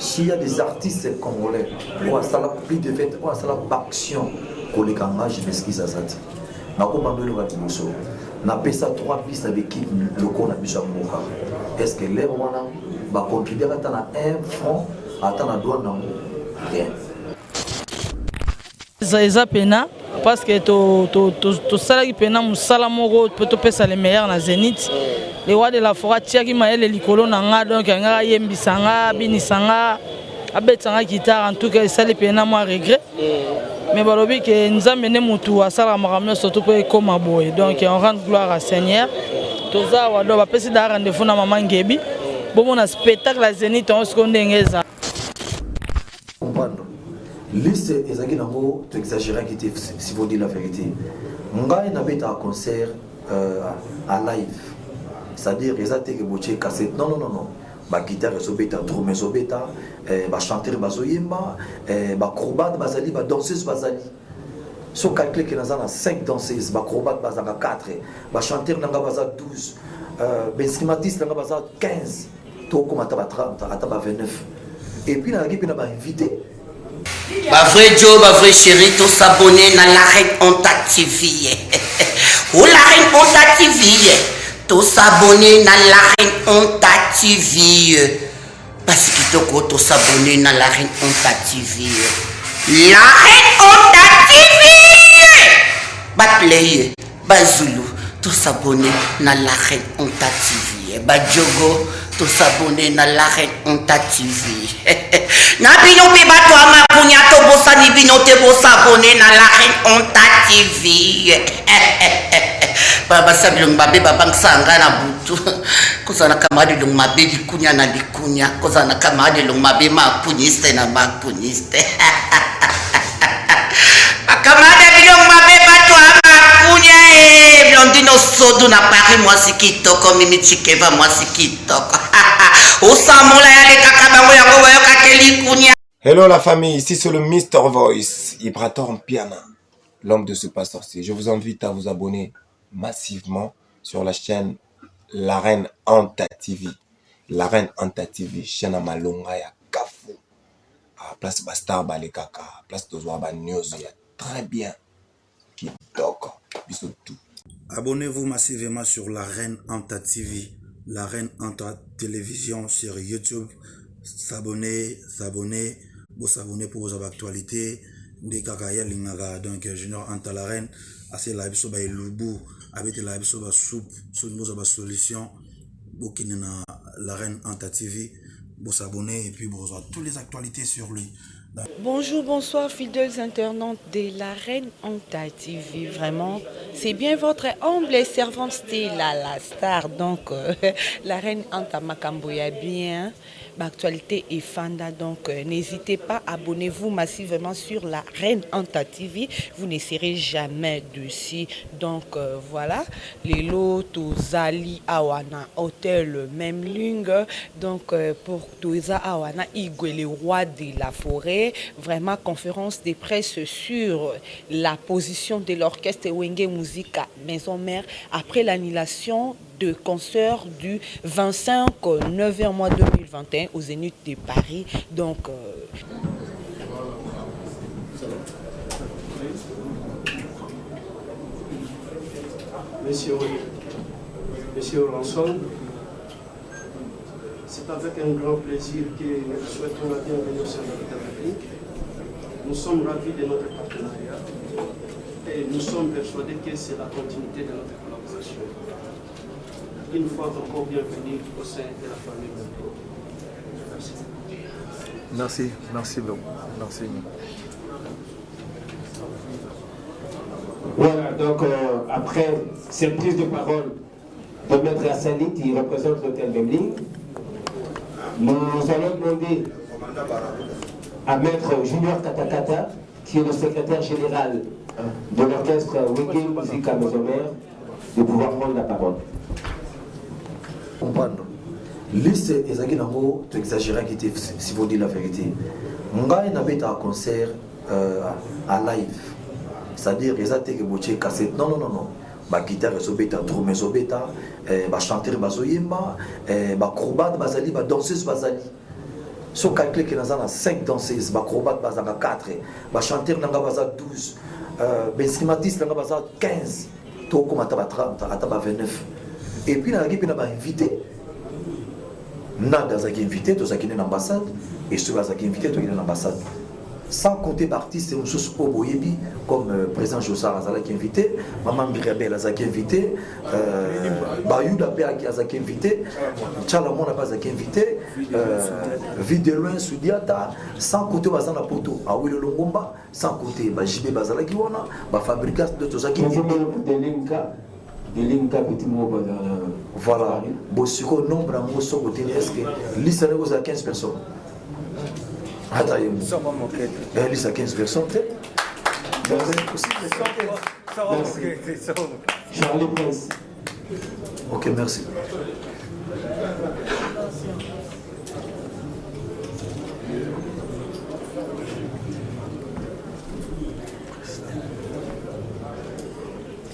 s'il y a des artistes congolais ou à ça plus de 20 ou à ça l'action collègue je m'excuse à ça na ko bandolo ba timoso na pesa 3 pistes avec qui le con a besoin moka est-ce que les wana ba contribuer à na 1 franc à na douane na rien ça pena parce que to sala ki pena musala moko to pesa le meilleur na Zénith les rois de la forêt tiaki maele likolo na nga donc nga yembisanga binisanga abetsanga guitare en tout cas ça le pena moi regret mais balobi que nzambe ne mutu asala makamyo surtout pour comme boy donc on rend gloire à Seigneur toza wado ba pesi da rendez-vous na maman Ngebi bon mon spectacle à Zénith on se condengeza comprendre liste ezaki nango tu exagérer qui si vous dire la vérité ngai na beta un concert à live c'est-à-dire ezate que boche cassette non ba guitare sobeta drum sobeta ba chanteur bazoyemba ba acrobate bazali ba danseuse bazali so calcule que nazana 5 danseuses ba acrobate bazaka 4 ba chanteur nanga baza 12 ba instrumentiste nanga baza 15 to komata ba 30 ata ba 29 et puis na équipe na ba invité ba vrai Joe ba vrai chéri to s'abonner na l'arène Onta TV ou l'arène Onta TV to s'abonner na l'arène Onta TV parce que to s'abonner na l'arène Onta TV l'arène Onta TV ba play ba Zulu to s'abonner na l'arène Onta TV ba Jogo to s'abonner na l'arène Onta TV na bino pe bato amakunya to bosani bino te bo s'abonner na l'arène Onta TV baba sabilong babe babang sanga na butu kozana kamadi long mabe likunya na likunya kozana kamadi long mabe makuniste na makuniste akamada bilong mabe bato amakunya blondino sodu na Paris moi sikitoko mimi chikeva moi sikitoko osamola yale kakabango yango bayoka ke likunya. Hello la famille, ici c'est le Mr Voice, Ibrator Piana, l'homme de ce pas sorcier. Je vous invite à vous abonner massivement sur la chaîne l'arène Onta TV. L'arène Onta TV, chaîne à Malonga ya Kafu. À place Bastar Balekaka, place Tozwaba News, ya très bien. Qui toque, bisous tout. Abonnez-vous massivement sur l'arène Onta TV, l'arène Onta Télévision sur YouTube. S'abonner, vous s'abonner pour vos actualités. Des kakaya lingaga donc junior Onta l'arène assez la biso ba lubu avec la biso ba soupe sur nos solution bokine na l'arène Onta TV vous s'abonner et puis vous avoir toutes les actualités sur lui. Bonjour, bonsoir fidèles internautes de l'arène Onta TV. Vraiment, c'est bien votre humble servante Stella, la star. Donc, l'arène Onta Makamboya bien. L'actualité est fanda, donc n'hésitez pas, abonnez-vous massivement sur la Reine Onta TV, vous ne serez jamais dessus. Donc voilà, les lots Tozali Awana Hôtel même ligne, donc pour Toza Awana Igwe, le roi de la forêt, vraiment conférence de presse sur la position de l'orchestre Wenge Musica Maison Mère après l'annulation de concert du 25 9 mois 2021 au Zénith de Paris. Donc Monsieur Ranson, c'est avec un grand plaisir que nous souhaitons la bienvenue au Sénat de la République. Nous sommes ravis de notre partenariat et nous sommes persuadés que c'est la continuité de notre collaboration. Une fois encore bienvenue au sein de la famille. Merci. Merci beaucoup. Merci. Voilà, donc après cette prise de parole de Maître Assalit, qui représente l'hôtel Memling, nous allons demander à Maître Junior Katakata, qui est le secrétaire général de l'orchestre Wenge Musica Maison Mère, de pouvoir prendre la parole. Comprendre. Liste ezaki nango tu exagérer qui si vous dire la vérité. Ngai na beta un concert à live. C'est-à-dire ezate que boche cassette non. Ba guitare sobeta drum sobeta ba chanteur bazoyemba ba acrobate bazali ba danseuse bazali. so calcule que dans 5 danseuses acrobates bazanga 4 ba chanteur nanga baza 12 instrumentiste nanga baza 15 to comme ata ba 30 ata ba 29 et puis na qui na ba invité nada za qui invité to za qui na ambassade et ceux za qui invité to qui na ambassade sans compter artistes et Moussous Oboyebi comme président Jossar Azala qui est invité, Maman Mirabel Azala qui est invité, Bayouda Béa qui est invité, Tchalamon Abaza qui est invité, Videloin Soudiata, sans compter Bazana Poto, Awilo Longomba, sans compter Jibé Bazala qui wana, Fabricas de Tozaki. Voilà, Bossiko nombre à Mosso côté est-ce que l'Israël vous a 15 personnes. Attends, elle est à 15 personnes. Charlie Prince. Ok, merci.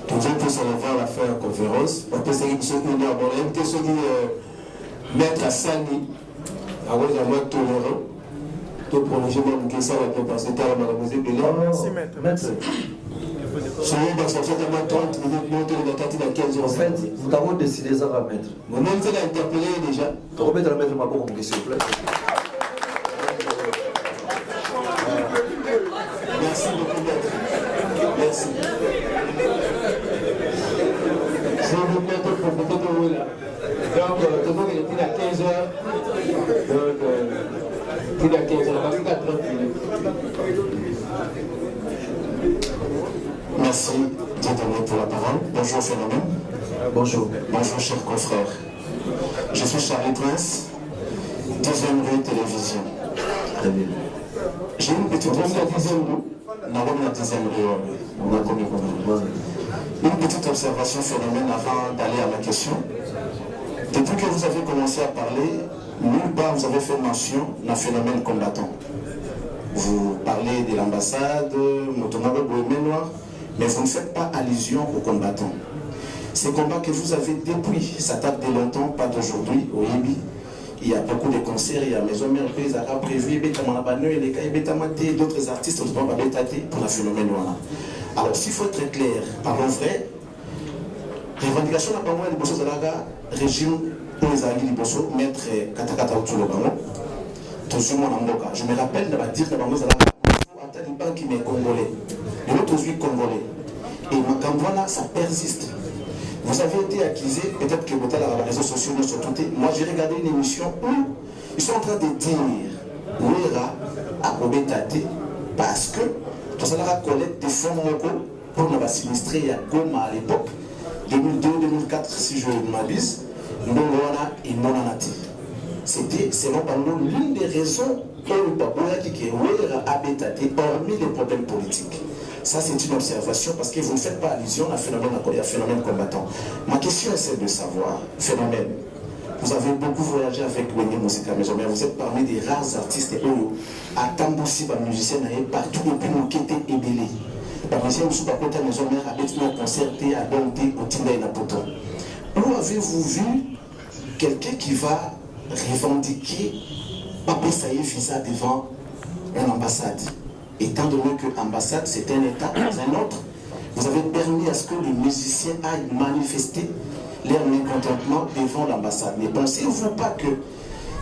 Tout le monde peut se revoir à faire conférence. On peut se dire une heure. On peut se dire mettre à Sani, à moins tolérant. Pour prolonger mon question, on va passer à la musique de l'heure. Merci, maître. Sur une base, on fait 30 minutes, monter de la carte à 15 heures. En fait, nous avons décidé ça va mettre. Mon nom, c'est interpellé déjà. Tu remets la mettre ma boue, s'il vous plaît. Merci beaucoup, maître. Merci. Je vous mettre pour profiter de vous là. Donc, tout le monde est à 15 heures. Donc, il y a 15 heures, on va faire 30 minutes. Merci, Dieu pour la parole. Bonjour, Phénomène. Bonjour. Bonjour, chers confrères. Je suis Charlie Prince, 10e rue télévision. Très bien. J'ai une petite observation. Une petite observation Phénomène avant d'aller à ma question. Depuis que vous avez commencé à parler, nulle part vous avez fait mention d'un phénomène combattant. Vous parlez de l'ambassade, mais vous ne faites pas allusion aux combattants. Ces combats que vous avez depuis, ça date de longtemps, pas d'aujourd'hui, au Libi. Il y a beaucoup de concerts, il y a Maison Mère Pézara prévu, d'autres artistes pour la phénomène. Alors s'il faut être clair, parlons vrai, revendication de la Liboso Zalaga, régime pour les alliés Liboso, maître Katakata Outulobano, je me rappelle de la dire que Bango Zalaga, un taliban qui m'est congolais, et l'autre aussi congolais. Et Makambwana, ça persiste. Vous avez été accusé, peut-être que vous êtes à les réseaux sociaux, moi j'ai regardé une émission où ils sont en train de dire Ouera a Obetate parce que tout ça a collecté des fonds pour nous sinistrer à Goma à l'époque, 2002-2004 si je ne m'abuse, Ndongwana et Monanati. C'était, selon Pando, l'une des raisons pour le Baboya qui est Ouera a Betate, hormis les problèmes politiques. Ça, c'est une observation parce que vous ne faites pas allusion à un phénomène combattant. Ma question est celle de savoir, Phénomène, vous avez beaucoup voyagé avec Wendy Moussika Maison, mais vous êtes parmi des rares artistes et à Tambousi, les musiciens, partout depuis nous qui étaient ébélés. Les musiciens qui sont à côté de la Maison Mère, avec nous concerté, à Bonté, au Tinda et Napoto. Où avez-vous vu quelqu'un qui va revendiquer Papé Saïe Visa devant une ambassade? Étant donné que l'ambassade c'est un État dans un autre, vous avez permis à ce que les musiciens aillent manifester leur mécontentement devant l'ambassade. Mais pensez-vous pas que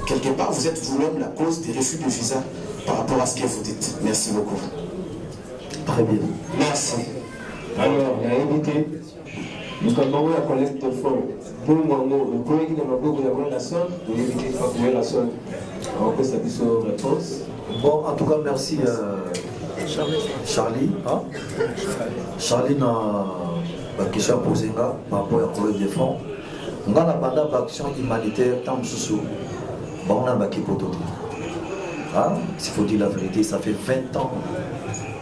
quelque part vous êtes vous-même la cause des refus de visa par rapport à ce que vous dites? Merci beaucoup. Très bien. Merci. Alors, il a invité, nous avons la collecte de fonds. Pour le collègue de Mabou, vous avez la somme, vous évitez de faire la somme. Alors, que ça puisse réponse. Bon, en tout cas, merci Charlie. Hein? Charlie n'a pas question à poser par rapport à la collecte de fonds. On a une action humanitaire, tant sous on a un baquet pour tout. S'il faut dire la vérité, ça fait 20 ans.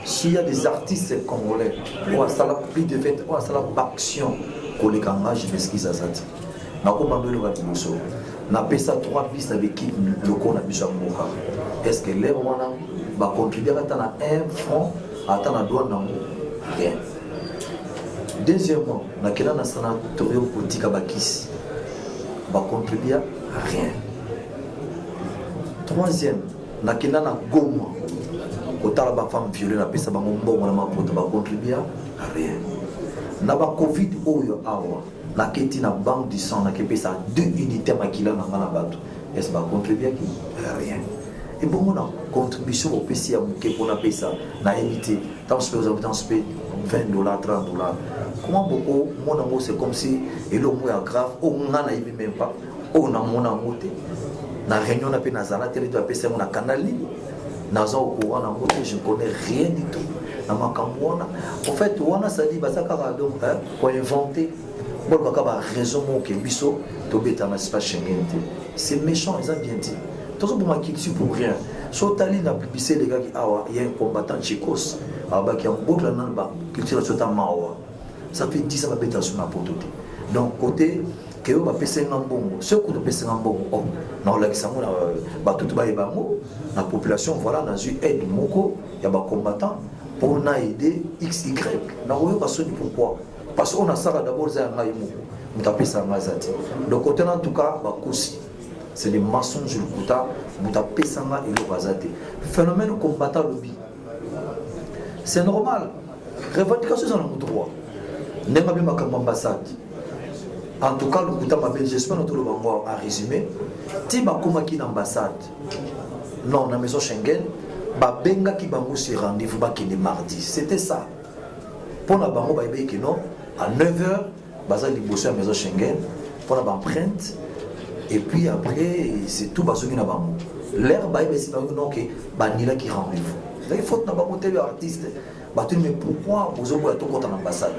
S'il y a des artistes congolais, on a plus de 20 ans, on a une action pour les Kangas, je m'excuse à ça. On a fait ça 3 pistes avec l'équipe locale. Est-ce que les Rwandais va contribuer à attendre 1 franc à attendre la douane? Rien. Deuxièmement, on a un sanatorium politique à Bakis. Va contribuer à rien. Troisième, nakenda na Goma. Kotala ba femme violée na pesa ba mbongo na mapoto ba contribuer à rien. Na ba Covid oyo awa, na keti na banque du sang na kepesa 2 unités makila na ngana bato. Est-ce ba contribuer à rien. Et bon mon contribution au PC à mouké pour la pesa na unité. Tant se peut $20, $30. Comment beaucoup mon amour c'est comme si et le mot est grave, on n'en a même pas, on a mon amour. Na réunion na pe na zala télé de PC mon canal libre. Naza au courant na moto, je ne connais rien du tout. Na makambo en fait wana ça dit bazaka donc pour inventer bon kaka raison mo ke biso to beta na espace Schengen. C'est méchant, ils ont bien dit. Tout ça pour ma culture pour rien. Sotali na publicité les gars qui il y a un combattant Tchikos. Qui a un boucle dans la culture de Mawa. Ça fait 10 ans que je suis sur la pote. Donc, côté, que vous avez fait un bon, ce que vous avez fait un bon, la population, voilà, dans une aide, il y a des combattants pour aider XY. Pourquoi? Parce qu'on a ça d'abord, donc, côté en tout cas, c'est des mensonges, le phénomène combattant lobby. C'est normal. Revendication dans le droit. N'est pas bien comme ambassade. En tout cas, le Kouta m'a j'espère que nous allons à résumer. Si ma komaki l'ambassade, non, la maison Schengen, ba benga qui ba moussi rendez-vous ba qui est mardi. C'était ça. Pour la bango ba que non, à 9h, bazal li bosser à la maison Schengen, pour la empreinte. Et puis après, c'est tout bazou na bango. L'air ba c'est pas non que ba nila qui rendez-vous. Il faut que nous ayons des artistes. Mais pourquoi vous avez tout contre l'ambassade?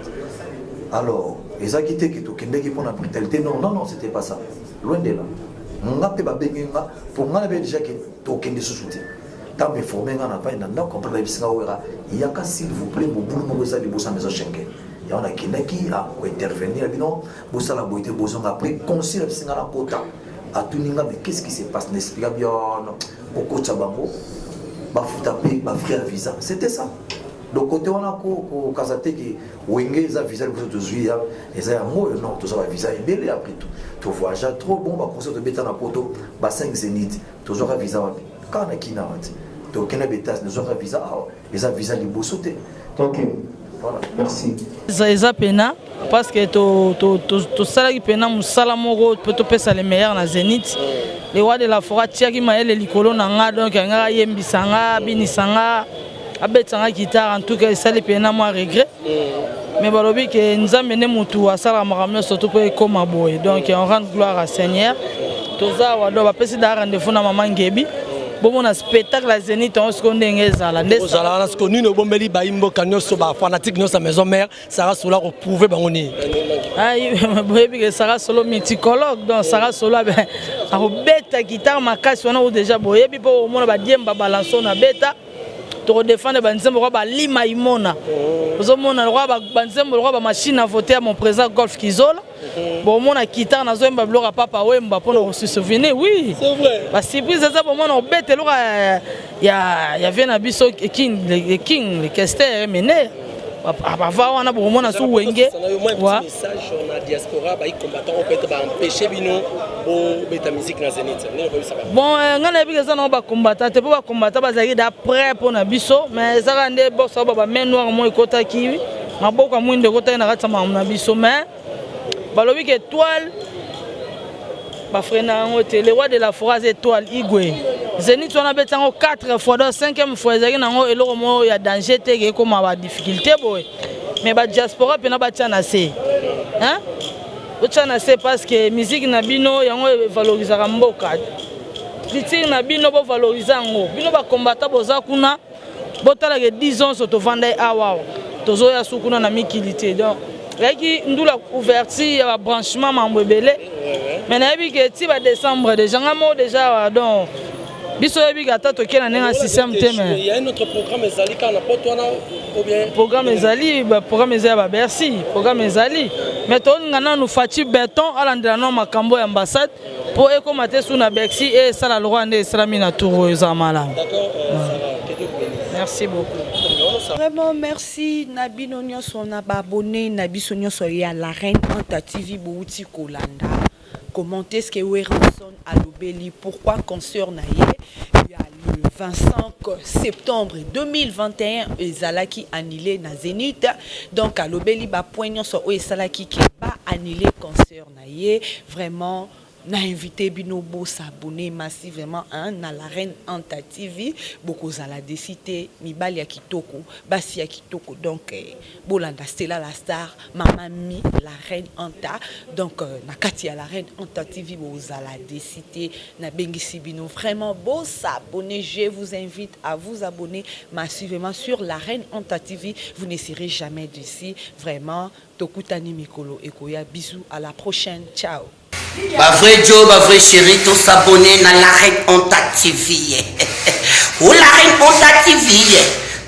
Alors, les gens qui étaient pour la brutalité, non, c'était pas ça. Loin de là. On a pour moi, déjà que tu as des sous-soutiens. Tant que formé, il y a qu'à s'il vous plaît, vous pouvez vous de maison Schengen. Il y en a qui intervenir, vous allez vous besoin après, conseiller la pota. À tout niveau, mais qu'est-ce qui se passe? N'explique bien, au coach Abango. Frère visa, c'était ça. Donc côté on a ko kazate qui wenge za visa pour te zuia et ça moi non tout ça visa est belle après tout tu voyages trop bon ba conseil de beta na poto ba 5 zénith toujours visa wapi kana kina wati to kena betas ne zora visa et ça visa libo sauter. OK. Voilà, merci. Ça pena parce que to sala ki pena musala moko to pesa les meilleurs na Zénith. Les rois de la forêt tiaki maele likolo na nga donc nga yembisanga binisanga abetsanga guitare en tout cas ça les pena moi regret. Mais balobi que nous amener mutu asala makamyo surtout pour comme boy donc on rend gloire à Seigneur. Toza wado ba pesi da rendez-vous na maman Ngebi. Bon mon spectacle à Zénith on se connaît ngezala ndesala parce que nous no bombeli ba imbo kanyo so ba fanatique no sa maison mère Sarah Sola ko prouver bangoni ayi boyebi que Sarah Solo mythicologue donc Sarah Sola ben a beta guitare makasi on a déjà boyebi po mona ba diemba balançon na beta to défendre ba nzembo ba lima imona ozo mona roi ba nzembo roi ba machine à voter à mon président Golf Kizola. Bon, mon guitare na zoemba blora papa wemba pour se souvenir oui c'est vrai ba surprise ça pour moi on bête lora ya vient na biso king le kester mené va wana pour moi na sou wenge wa message na diaspora ba combattant on peut ba empêcher bino au beta musique na Zénith bon ngana bi ça na ba combattant te ba combattant ba zaki d'après pour na biso mais ça rende boss ba main noire mo ikota ki maboko mwinde kota na kata na biso mais balobi que étoile ba frena ngote le roi de la phrase étoile igwe Zénith on a betango 4 fois donc 5e fois ezaki nango eloko mo ya danger te ke comme ba difficulté boy mais ba diaspora pe na ba tia na se hein o tia na se parce que musique na bino yango valoriser mboka critique na bino bo valoriser ngo bino ba combattant boza kuna botala ke 10 ans to vanda awa tozo ya sukuna na mikilité donc qui nous la ouverture à branchement membre belé mais na bi que ti ba décembre déjà ngamo déjà donc biso bi gata to kena na système te mais il y a un autre programme ezali kana potwana ou bien programme ezali ba programme ezali ba Bercy programme ezali mais to ngana nous fati béton à l'endroit na makambo ya ambassade pour ekomate sous na Bercy et ça la loi ndé islami na tour ezamala. D'accord merci beaucoup. Vraiment merci Nabino Nyonso na abonné Nabiso Nyonso ya la Reine Anta TV Bouti Kolanda. comment est-ce que Weranson a l'obéli, pourquoi concert na ye. Il y a le 25 septembre 2021 ezalaki annulé na Zénith, donc à l'obéli ba point nyonso o ezalaki ki ba annulé concert na ye. Vraiment na invité bino bo s'abonner massivement na la Reine Anta TV, beaucoup à la décité mibali ya kitoko basi ya kitoko, donc bolanda Stella la star mama mi la Reine Anta, donc na kati ya la Reine Anta TV bo à la décité na bengisi bino vraiment bo s'abonner. Je vous invite à vous abonner massivement sur la Reine Anta TV, vous ne serez jamais d'ici. Vraiment tokutani mikolo ekoya, bisous, à la prochaine, ciao. Ba vrai Joe, ba vrai chéri, tous s'abonner dans la Reine Anta TV. Ou la Reine Anta TV,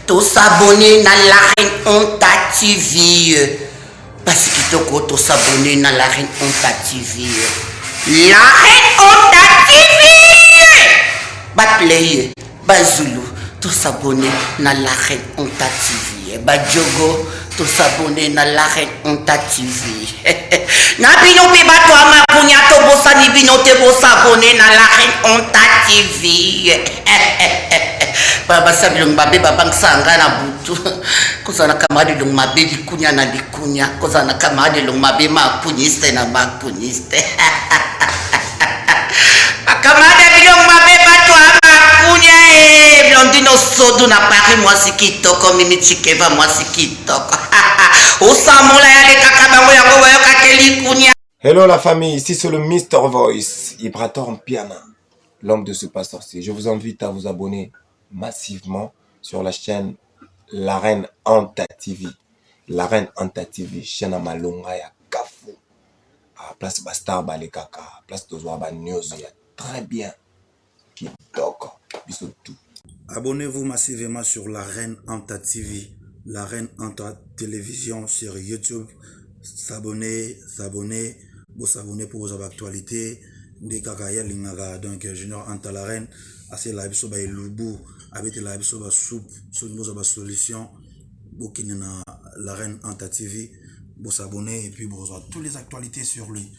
tous s'abonner dans la Reine Anta TV. Parce que tous s'abonner dans la Reine Anta TV. La Reine Anta TV. Ba play, ba Zulu, tous s'abonner dans la Reine Anta TV. Ba Jogo, tous s'abonner dans la Reine Anta TV. Na bino pe bato amakunya to bosa ni bino te bosa abonné na la Reine Anta TV. Baba sabilong babe babang sanga na butu. Kozana kamadi long mabe likunya na likunya. Kozana kamadi long mabe makuniste na makuniste. Kamadi bilong mabe bato amakunya blondino sodu na Paris mwasi kitoko mimi chikeva mwasi kitoko. Hello la famille, ici c'est le Mr. Voice, Ibrator Piana, l'homme de ce pas sorcier. Je vous invite à vous abonner massivement sur la chaîne La Reine Anta TV. La Reine Anta TV, chaîne à Malonga ya Kafu. Place Bastar Balekaka, place Tozwaba News, il y a très bien. Kitoko, bisous tout. Abonnez-vous massivement sur La Reine Anta TV. La Reine Anta Télévision sur YouTube. S'abonner, vous s'abonner pour vos actualités. Des kakaya lingaga, donc Junior Anta la Reine, assez la biso ba lubu, avec la biso ba soupe, sur ba solution, bokine na La Reine Anta TV, vous s'abonner et puis vous avoir toutes les actualités sur lui.